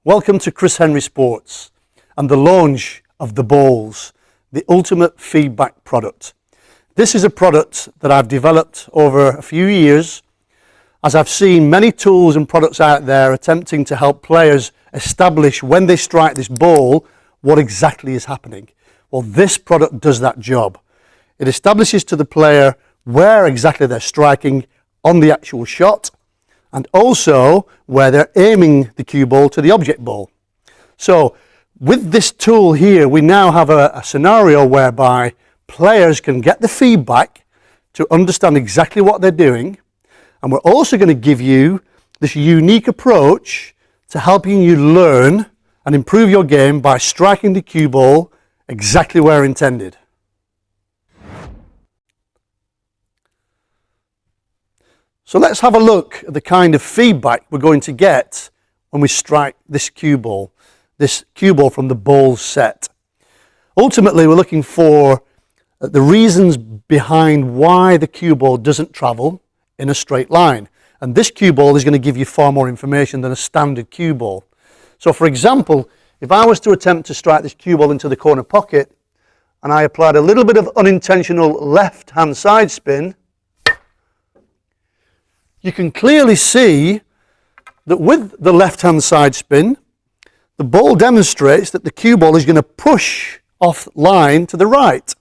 Welcome to Chris Hendry Sports and the launch of the Balls, the ultimate feedback product. This is a product that I've developed over a few years as I've seen many tools and products out there attempting to help players establish when they strike this ball what exactly is happening. Well, this product does that job. It establishes to the player where exactly they're striking on the actual shot, and also where they're aiming the cue ball to the object ball. So with this tool here, we now have a scenario whereby players can get the feedback to understand exactly what they're doing, and we're also going to give you this unique approach to helping you learn and improve your game by striking the cue ball exactly where intended. So let's have a look at the kind of feedback we're going to get when we strike this cue ball from the Balls set. Ultimately, we're looking for the reasons behind why the cue ball doesn't travel in a straight line. And this cue ball is going to give you far more information than a standard cue ball. So for example, if I was to attempt to strike this cue ball into the corner pocket and I applied a little bit of unintentional left-hand side spin, you can clearly see that with the left-hand side spin, the ball demonstrates that the cue ball is going to push off line to the right.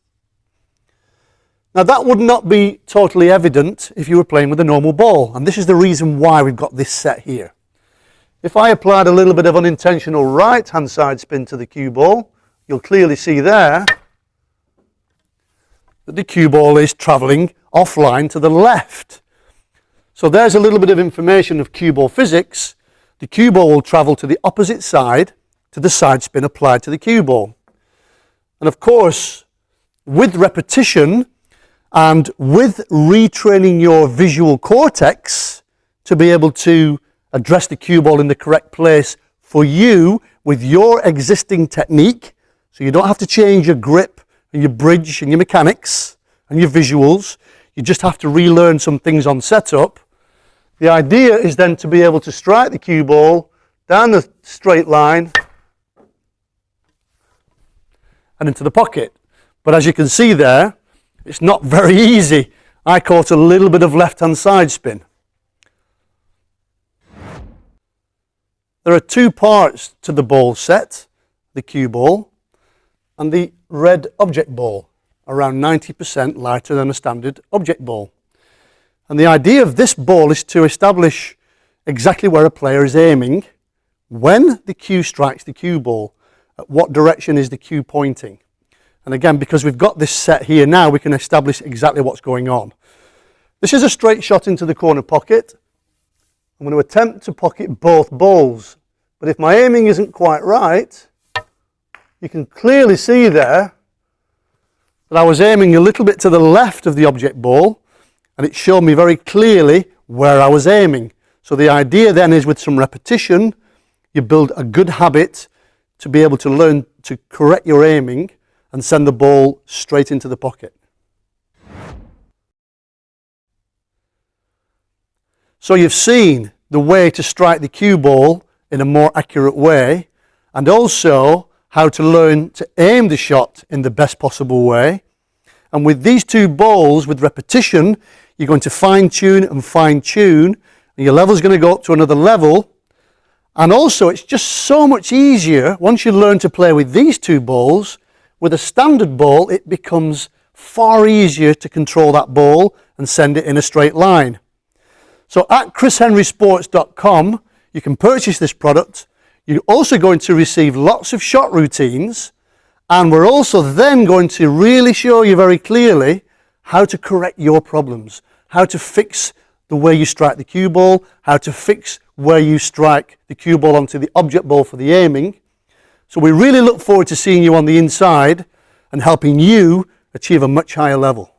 Now that would not be totally evident if you were playing with a normal ball, and this is the reason why we've got this set here. If I applied a little bit of unintentional right-hand side spin to the cue ball, you'll clearly see there that the cue ball is travelling offline to the left. So there's a little bit of information of cue ball physics. The cue ball will travel to the opposite side to the side spin applied to the cue ball. And of course, with repetition and with retraining your visual cortex to be able to address the cue ball in the correct place for you with your existing technique, so you don't have to change your grip and your bridge and your mechanics and your visuals, you just have to relearn some things on setup. The idea is then to be able to strike the cue ball down the straight line and into the pocket. But as you can see there, it's not very easy. I caught a little bit of left-hand side spin. There are two parts to the ball set, the cue ball and the red object ball, around 90% lighter than a standard object ball. And the idea of this ball is to establish exactly where a player is aiming when the cue strikes the cue ball, at what direction is the cue pointing. And again, because we've got this set here now, we can establish exactly what's going on. This is a straight shot into the corner pocket. I'm going to attempt to pocket both balls, but if my aiming isn't quite right, you can clearly see there that I was aiming a little bit to the left of the object ball, and it showed me very clearly where I was aiming. So the idea then is with some repetition, you build a good habit to be able to learn to correct your aiming and send the ball straight into the pocket. So you've seen the way to strike the cue ball in a more accurate way, and also how to learn to aim the shot in the best possible way. And with these two balls, with repetition, you're going to fine-tune and fine-tune, and your level is going to go up to another level. And also, it's just so much easier once you learn to play with these two balls. With a standard ball, it becomes far easier to control that ball and send it in a straight line. So at chrishenrysports.com, you can purchase this product. You're also going to receive lots of shot routines, and we're also then going to really show you very clearly how to correct your problems, how to fix the way you strike the cue ball, how to fix where you strike the cue ball onto the object ball for the aiming. So we really look forward to seeing you on the inside and helping you achieve a much higher level.